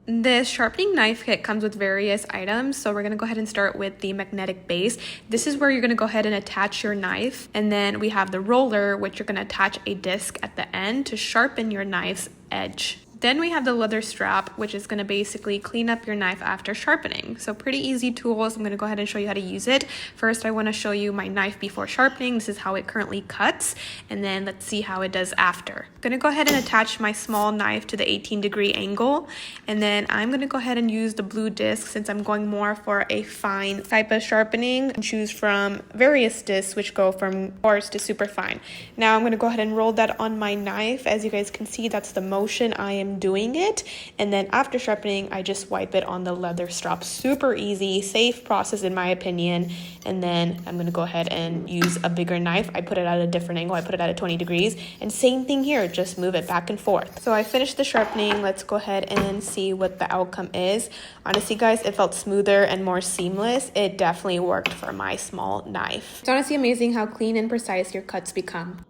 This sharpening knife kit comes with various items, so we're going to go ahead and start with the magnetic base. This is where you're going to go ahead and attach your knife, and then we have the roller, which you're going to attach a disc at the end to sharpen your knife's edge. Then we have the leather strap, which is going to basically clean up your knife after sharpening. So pretty easy tools. I'm going to go ahead and show you how to use it. First, I want to show you my knife before sharpening. This is how it currently cuts. And then let's see how it does after. I'm going to go ahead and attach my small knife to the 18-degree angle. And then I'm going to go ahead and use the blue disc since I'm going more for a fine type of sharpening. And choose from various discs which go from coarse to super fine. Now I'm going to go ahead and roll that on my knife. As you guys can see, that's the motion I am doing it, and then after sharpening I just wipe it on the leather strap. Super easy, safe process in my opinion. And then I'm going to go ahead and use a bigger knife. I put it at a different angle. I put it at a 20 degrees, and same thing here, just move it back and forth. So I finished the sharpening. Let's go ahead and see what the outcome is. Honestly guys, it felt smoother and more seamless. It definitely worked for my small knife. It's honestly amazing how clean and precise your cuts become.